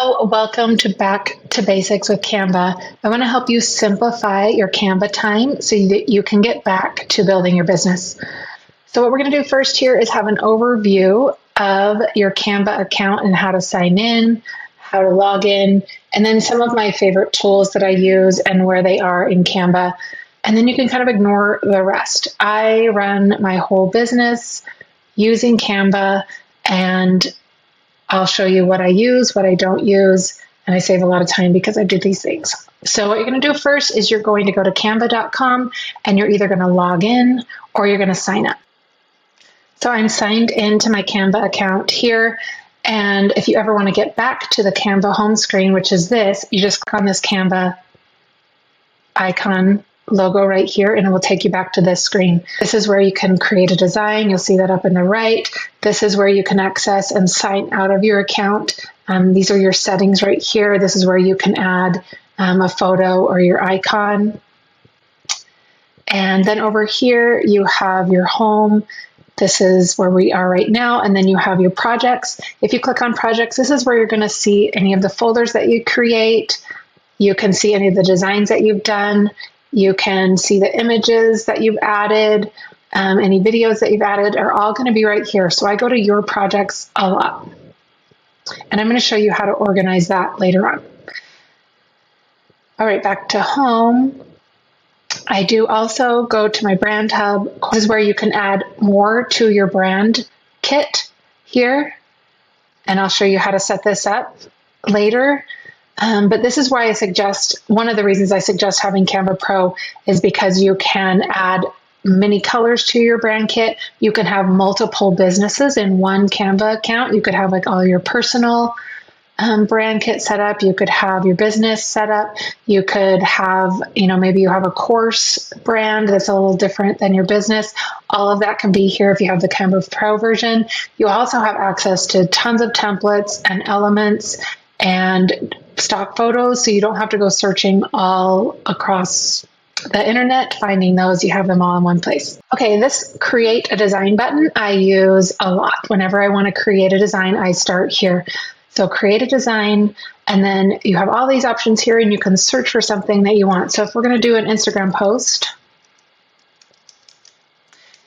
Hello, welcome to Back to Basics with Canva. I want to help you simplify your Canva time so that you can get back to building your business. So what we're going to do first here is have an overview of your Canva account and how to sign in, how to log in, and then some of my favorite tools that I use and where they are in Canva. And then you can kind of ignore the rest. I run my whole business using Canva, and I'll show you what I use, what I don't use, and I save a lot of time because I do these things. So what you're going to do first is you're going to go to canva.com and you're either going to log in or you're going to sign up. So I'm signed into my Canva account here, and if you ever want to get back to the Canva home screen, which is this, you just click on this Canva icon logo right here and it will take you back to this screen. This is where you can create a design. You'll see that up in the right. This is where you can access and sign out of your account. These are your settings right here. This is where you can add a photo or your icon. And then over here you have your home. This is where we are right now. And then you have your projects. If you click on projects, this is where you're going to see any of the folders that you create. You can see any of the designs that you've done. You can see the images that you've added, any videos that you've added are all going to be right here. So I go to your projects a lot. And I'm going to show you how to organize that later on. All right, back to home. I do also go to my brand hub. This is where you can add more to your brand kit here. And I'll show you how to set this up later. But this is why I suggest, one of the reasons I suggest having Canva Pro is because you can add many colors to your brand kit. You can have multiple businesses in one Canva account. You could have like all your personal brand kit set up. You could have your business set up. You could have, maybe you have a course brand that's a little different than your business. All of that can be here if you have the Canva Pro version. You also have access to tons of templates and elements and stock photos, so you don't have to go searching all across the internet finding those. You have them all in one place. Okay, this create a design button I use a lot. Whenever I want to create a design, I start here. So create a design, and then you have all these options here and you can search for something that you want. So if we're going to do an Instagram post,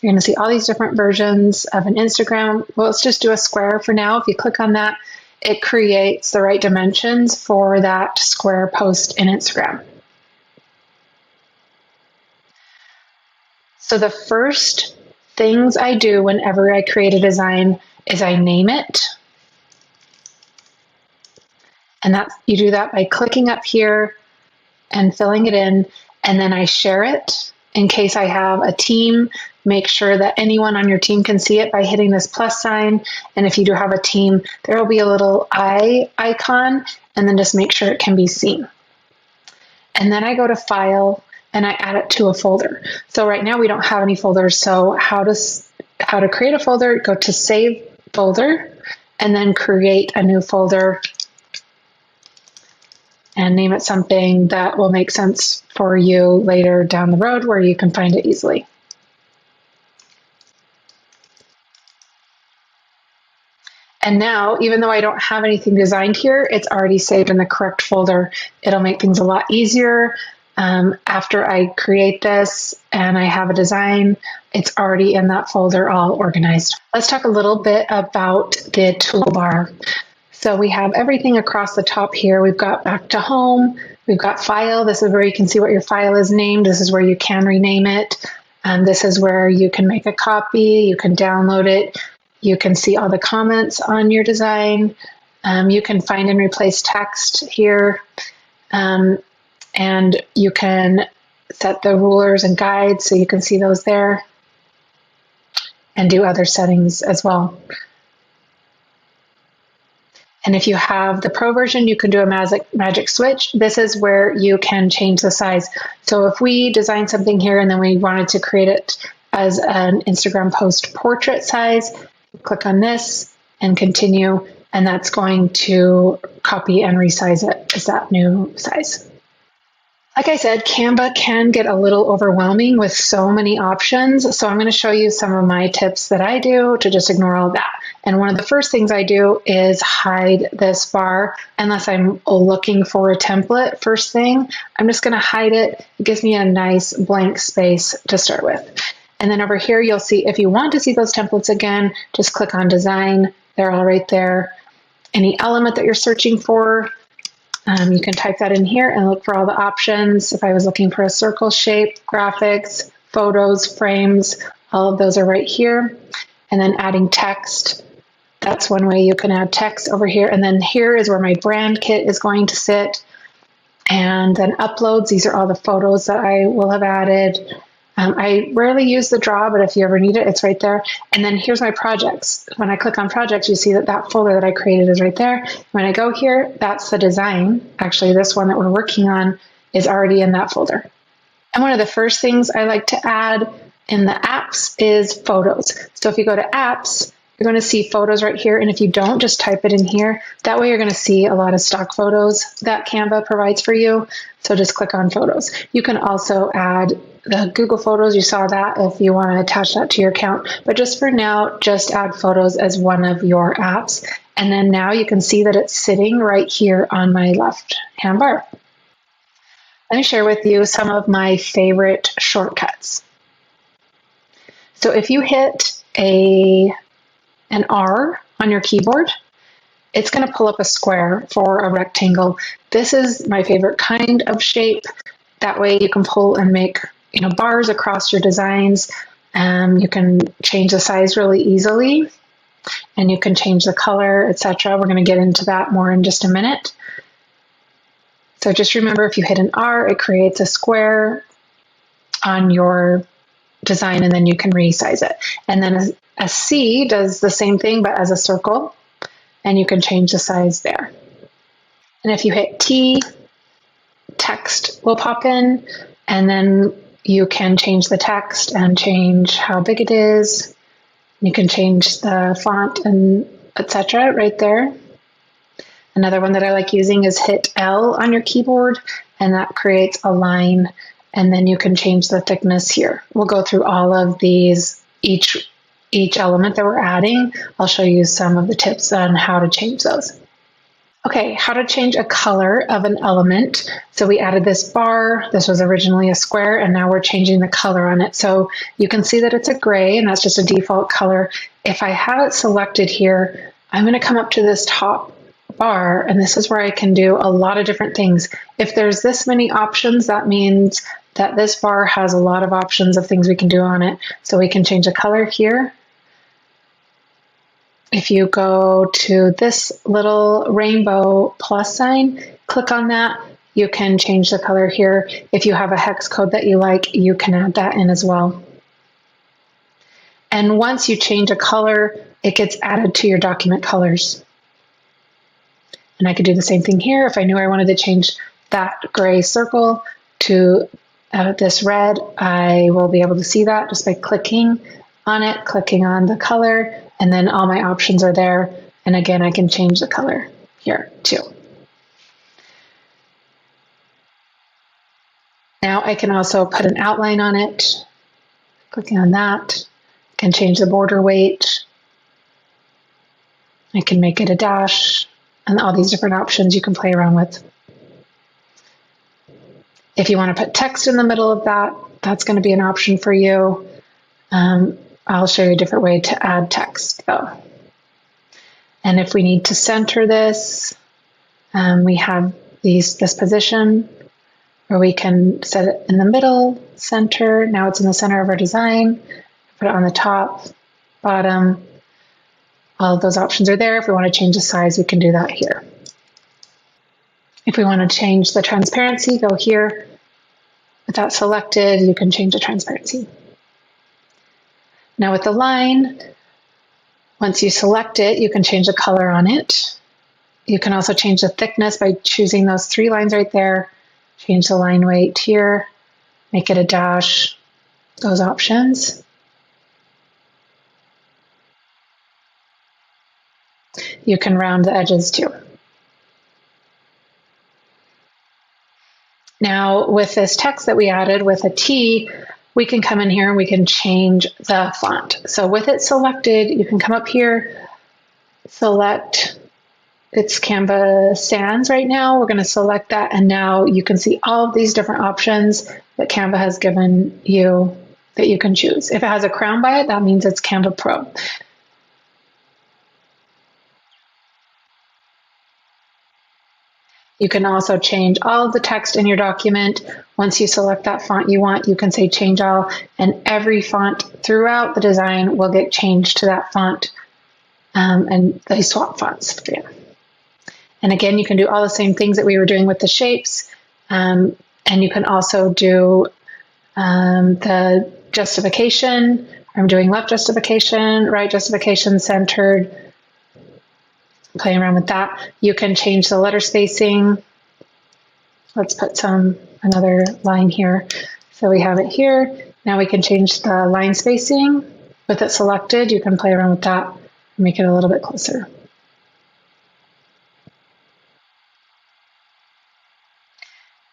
you're going to see all these different versions of an Instagram. Well, let's just do a square for now. If you click on that, it creates the right dimensions for that square post in Instagram. So the first things I do whenever I create a design is I name it. And you do that by clicking up here and filling it in, and then I share it. In case I have a team, make sure that anyone on your team can see it by hitting this plus sign. And if you do have a team, there will be a little eye icon, and then just make sure it can be seen. And then I go to File and I add it to a folder. So right now we don't have any folders. So how to create a folder, go to Save Folder and then create a new folder and name it something that will make sense for you later down the road where you can find it easily. And now, even though I don't have anything designed here, it's already saved in the correct folder. It'll make things a lot easier. After I create this and I have a design, it's already in that folder all organized. Let's talk a little bit about the toolbar. So we have everything across the top here. We've got back to home, we've got file. This is where you can see what your file is named. This is where you can rename it. This is where you can make a copy, you can download it. You can see all the comments on your design. You can find and replace text here. And you can set the rulers and guides so you can see those there and do other settings as well. And if you have the Pro version, you can do a magic switch. This is where you can change the size. So if we design something here and then we wanted to create it as an Instagram post portrait size, click on this and continue, and that's going to copy and resize it as that new size. Like I said, Canva can get a little overwhelming with so many options. So I'm going to show you some of my tips that I do to just ignore all that. And one of the first things I do is hide this bar unless I'm looking for a template. First thing, I'm just going to hide it. It gives me a nice blank space to start with. And then over here, you'll see if you want to see those templates again, just click on design. They're all right there. Any element that you're searching for, you can type that in here and look for all the options. If I was looking for a circle shape, graphics, photos, frames, all of those are right here. And then adding text, that's one way you can add text over here. And then here is where my brand kit is going to sit. And then uploads, these are all the photos that I will have added. I rarely use the draw, but if you ever need it, it's right there. And then here's my projects. When I click on projects, you see that that folder that I created is right there. When I go here, that's the design. Actually, this one that we're working on is already in that folder. And one of the first things I like to add in the apps is photos. So if you go to apps, you're going to see photos right here. And if you don't, just type it in here. That way you're going to see a lot of stock photos that Canva provides for you. So just click on photos. You can also add the Google Photos, you saw that if you want to attach that to your account. But just for now, just add photos as one of your apps. And then now you can see that it's sitting right here on my left hand bar. Let me share with you some of my favorite shortcuts. So if you hit an R on your keyboard, it's going to pull up a square for a rectangle. This is my favorite kind of shape. That way you can pull and make bars across your designs. You can change the size really easily, and you can change the color, etc. We're going to get into that more in just a minute. So just remember, if you hit an R, it creates a square on your design, and then you can resize it. And then a C does the same thing, but as a circle, and you can change the size there. And if you hit T, text will pop in, and then you can change the text and change how big it is. You can change the font and etc. right there. Another one that I like using is hit L on your keyboard, and that creates a line, and then you can change the thickness here. We'll go through all of these, each element that we're adding. I'll show you some of the tips on how to change those. Okay, how to change a color of an element. So we added this bar. This was originally a square, and now we're changing the color on it. So you can see that it's a gray, and that's just a default color. If I have it selected here, I'm going to come up to this top bar, and this is where I can do a lot of different things. If there's this many options, that means that this bar has a lot of options of things we can do on it. So we can change the color here. If you go to this little rainbow plus sign, click on that. You can change the color here. If you have a hex code that you like, you can add that in as well. And once you change a color, it gets added to your document colors. And I could do the same thing here. If I knew I wanted to change that gray circle to this red, I will be able to see that just by clicking on it, clicking on the color, and then all my options are there. And again, I can change the color here too. Now I can also put an outline on it. Clicking on that, I can change the border weight. I can make it a dash, and all these different options you can play around with. If you want to put text in the middle of that, that's going to be an option for you. I'll show you a different way to add text though. And if we need to center this, we have this position where we can set it in the middle, center. Now it's in the center of our design. Put it on the top, bottom. All of those options are there. If we want to change the size, we can do that here. If we want to change the transparency, go here. With that selected, you can change the transparency. Now with the line, once you select it, you can change the color on it. You can also change the thickness by choosing those 3 lines right there. Change the line weight here, make it a dash, those options. You can round the edges too. Now with this text that we added with a T, we can come in here and we can change the font. So with it selected, you can come up here select, it's Canva Sans right now. We're going to select that, and now you can see all of these different options that Canva has given you that you can choose. If it has a crown by it, that means it's Canva Pro. You can also change all of the text in your document. Once you select that font you want, you can say change all, and every font throughout the design will get changed to that font, and they swap fonts for you. And again, you can do all the same things that we were doing with the shapes, and you can also do the justification. I'm doing left justification, right justification, centered, playing around with that. You can change the letter spacing. Let's put another line here. So we have it here. Now we can change the line spacing. With it selected, you can play around with that and make it a little bit closer.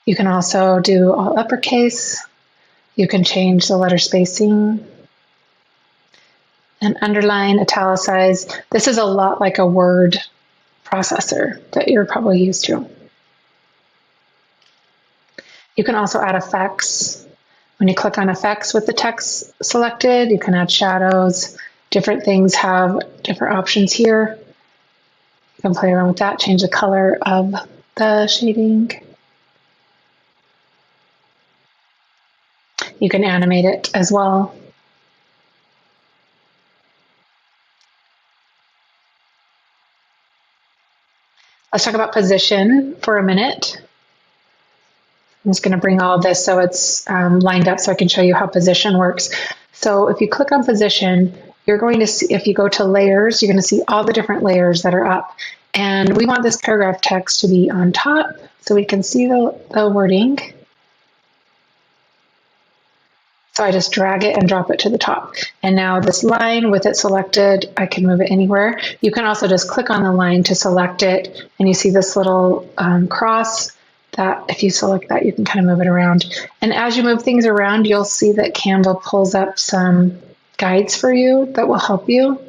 You can also do all uppercase. You can change the letter spacing and underline, italicize. This is a lot like a word processor that you're probably used to. You can also add effects. When you click on effects with the text selected, you can add shadows. Different things have different options here. You can play around with that, change the color of the shading. You can animate it as well. Let's talk about position for a minute. I'm just going to bring all of this so it's lined up so I can show you how position works. So if you click on position, you're going to see, if you go to layers, you're going to see all the different layers that are up. And we want this paragraph text to be on top so we can see the wording. So I just drag it and drop it to the top. And now this line, with it selected, I can move it anywhere. You can also just click on the line to select it, and you see this little cross that if you select that, you can kind of move it around. And as you move things around, you'll see that Canva pulls up some guides for you that will help you.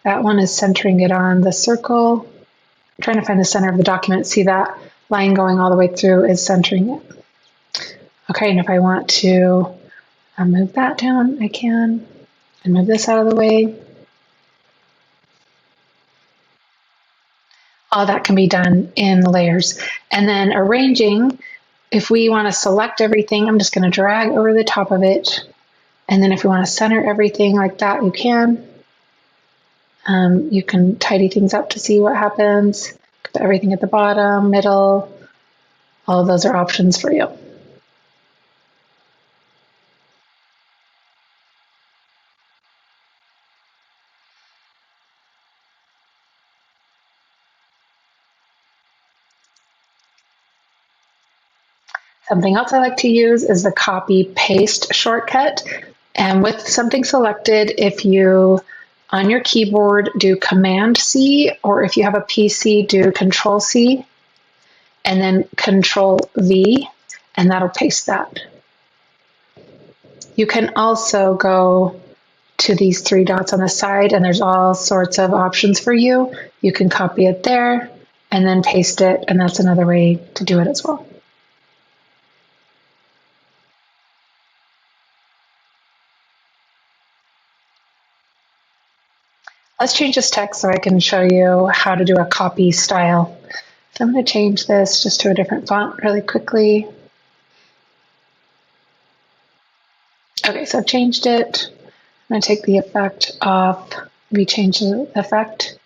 That one is centering it on the circle. I'm trying to find the center of the document. See that line going all the way through is centering it. Okay, and if I want to move that down, I can, and move this out of the way. All that can be done in layers. And then arranging, if we want to select everything, I'm just going to drag over the top of it. And then if we want to center everything like that, you can. You can tidy things up to see what happens. Put everything at the bottom, middle. All of those are options for you. Something else I like to use is the copy paste shortcut. And with something selected, if you on your keyboard do Command C, or if you have a PC, do Control C and then Control V, and that'll paste that. You can also go to these three dots on the side, and there's all sorts of options for you. You can copy it there and then paste it, and that's another way to do it as well. Let's change this text so I can show you how to do a copy style. So I'm going to change this just to a different font really quickly. Okay, so I've changed it. I'm going to take the effect off. We change the effect.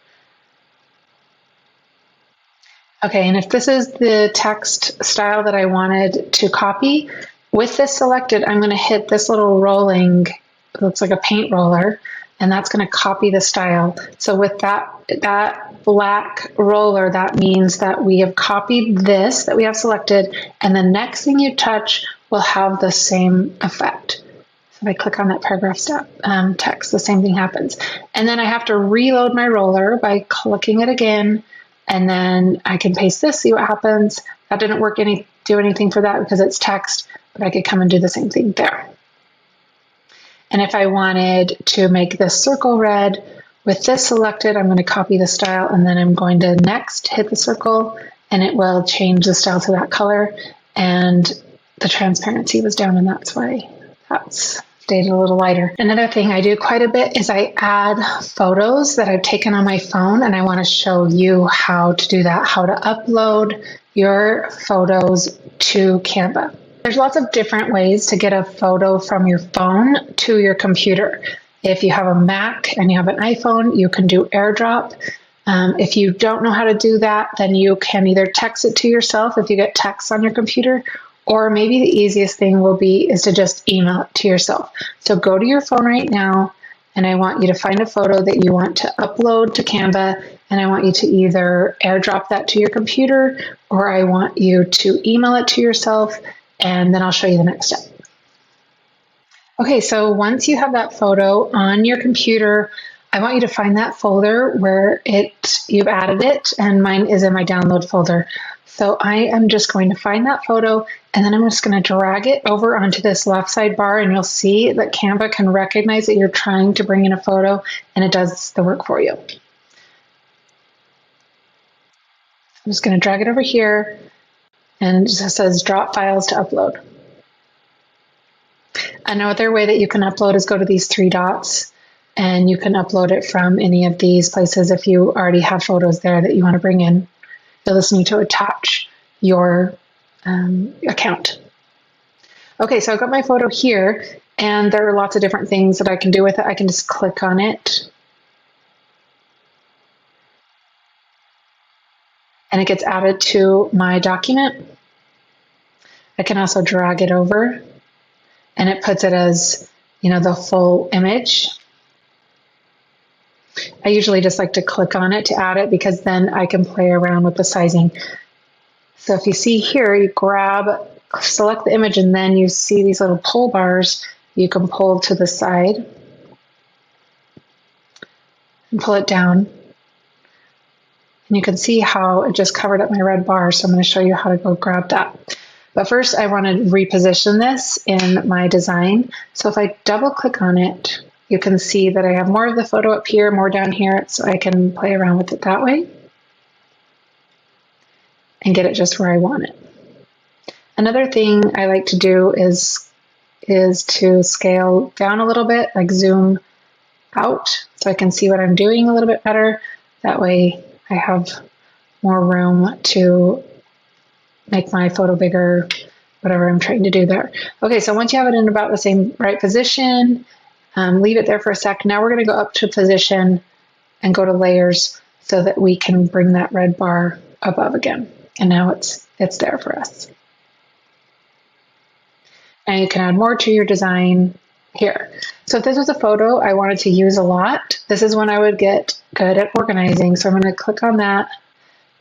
Okay, and if this is the text style that I wanted to copy, with this selected, I'm going to hit this little rolling, it looks like a paint roller, and that's going to copy the style. So with that black roller, that means that we have copied this that we have selected, and the next thing you touch will have the same effect. So if I click on that paragraph text, the same thing happens. And then I have to reload my roller by clicking it again, and then I can paste this, see what happens. That didn't do anything for that because it's text, but I could come and do the same thing there. And if I wanted to make this circle red, With this selected, I'm going to copy the style, and then I'm going to next hit the circle, and it will change the style to that color, and the transparency was down, and that's why that's stayed a little lighter. Another thing I do quite a bit is I add photos that I've taken on my phone, and I want to show you how to do that, how to upload your photos to Canva. There's lots of different ways to get a photo from your phone to your computer. If you have a Mac and you have an iPhone, you can do AirDrop. If you don't know how to do that, then you can either text it to yourself if you get text on your computer, or maybe the easiest thing is to just email it to yourself. So go to your phone right now, and I want you to find a photo that you want to upload to Canva, and I want you to either AirDrop that to your computer, or I want you to email it to yourself, and then I'll show you the next step. Okay, so once you have that photo on your computer, I want you to find that folder where you've added it, and mine is in my download folder. So I am just going to find that photo, and then I'm just going to drag it over onto this left sidebar, and you'll see that Canva can recognize that you're trying to bring in a photo, and it does the work for you. I'm just going to drag it over here, and it just says drop files to upload. Another way that you can upload is go to these three dots, and you can upload it from any of these places if you already have photos there that you want to bring in. You'll just need to attach your account. Okay, so I've got my photo here, and there are lots of different things that I can do with it. I can just click on it, and it gets added to my document. I can also drag it over, and it puts it as, the full image. I usually just like to click on it to add it, because then I can play around with the sizing. So if you see here, you select the image, and then you see these little pull bars. You can pull to the side and pull it down. And you can see how it just covered up my red bar. So I'm going to show you how to go grab that. But first, I want to reposition this in my design. So if I double click on it, you can see that I have more of the photo up here, more down here, so I can play around with it that way and get it just where I want it. Another thing I like to do is to scale down a little bit, like zoom out, so I can see what I'm doing a little bit better. That way I have more room to make my photo bigger, whatever I'm trying to do there. Okay, so once you have it in about the same right position, leave it there for a sec. Now we're going to go up to position and go to layers so that we can bring that red bar above again. And now it's there for us. And you can add more to your design here. So if this was a photo I wanted to use a lot, this is when I would get good at organizing. So I'm going to click on that,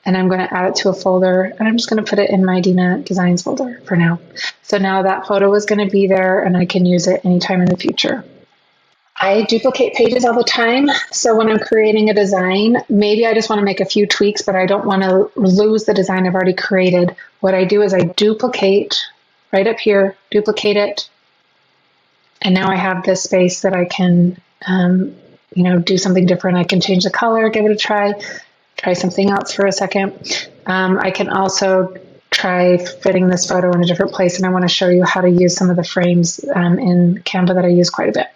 and I'm going to add it to a folder, and I'm just going to put it in my Dina Designs folder for now. So now that photo is going to be there, and I can use it anytime in the future. I duplicate pages all the time. So when I'm creating a design, maybe I just want to make a few tweaks, but I don't want to lose the design I've already created. What I do is I duplicate right up here, duplicate it. And now I have this space that I can, do something different. I can change the color, give it a try something else for a second. I can also try fitting this photo in a different place. And I want to show you how to use some of the frames in Canva that I use quite a bit.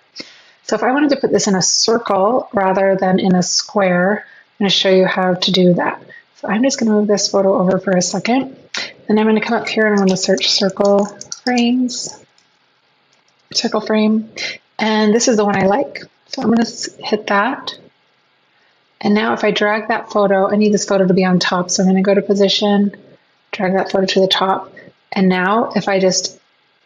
So if I wanted to put this in a circle rather than in a square, I'm going to show you how to do that. So I'm just going to move this photo over for a second. Then I'm going to come up here and I'm going to search circle frame. And this is the one I like. So I'm going to hit that. And now if I drag that photo, I need this photo to be on top. So I'm going to go to position, drag that photo to the top. And now if I just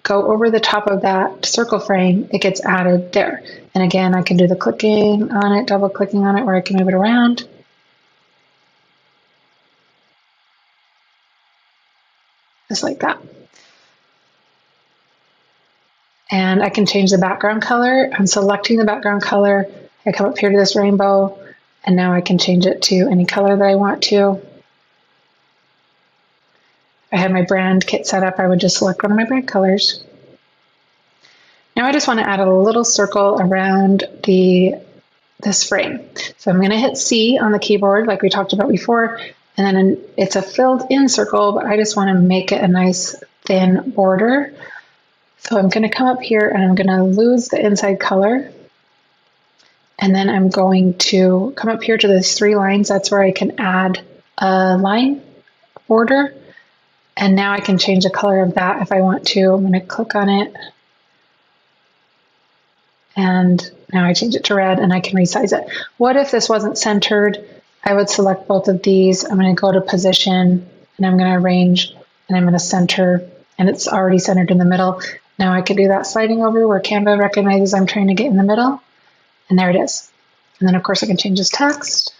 go over the top of that circle frame, it gets added there. And again, I can do the clicking on it, double clicking on it, where I can move it around. Just like that. And I can change the background color. I'm selecting the background color. I come up here to this rainbow, and now I can change it to any color that I want to. If I had my brand kit set up, I would just select one of my brand colors. Now I just want to add a little circle around the this frame. So I'm going to hit C on the keyboard like we talked about before, and then it's a filled in circle, but I just want to make it a nice thin border. So I'm going to come up here and I'm going to lose the inside color. And then I'm going to come up here to these 3 lines. That's where I can add a line border. And now I can change the color of that if I want to. I'm going to click on it. And now I change it to red and I can resize it. What if this wasn't centered? I would select both of these. I'm going to go to position and I'm going to arrange and I'm going to center, and it's already centered in the middle. Now I can do that sliding over where Canva recognizes I'm trying to get in the middle, and there it is. And then of course I can change this text.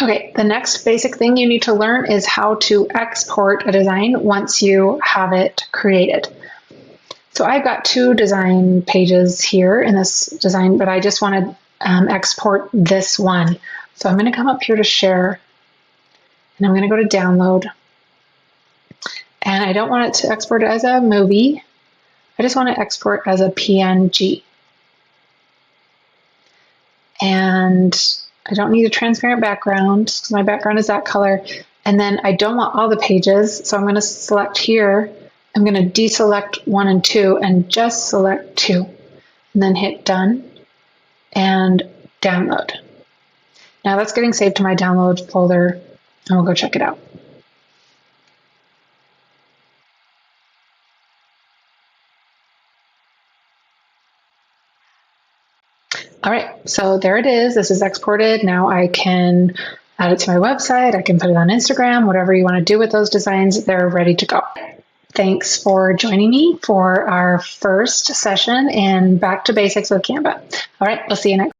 Okay, the next basic thing you need to learn is how to export a design once you have it created. So I've got 2 design pages here in this design, but I just want to export this one. So I'm going to come up here to share, and I'm going to go to download. And I don't want it to export as a movie. I just want to export as a PNG. And I don't need a transparent background because my background is that color. And then I don't want all the pages, so I'm going to select here. I'm going to deselect 1 and 2 and just select 2. And then hit done and download. Now that's getting saved to my download folder, and we'll go check it out. All right, so there it is. This is exported. Now I can add it to my website. I can put it on Instagram, whatever you want to do with those designs, they're ready to go. Thanks for joining me for our first session in Back to Basics with Canva. All right, we'll see you next.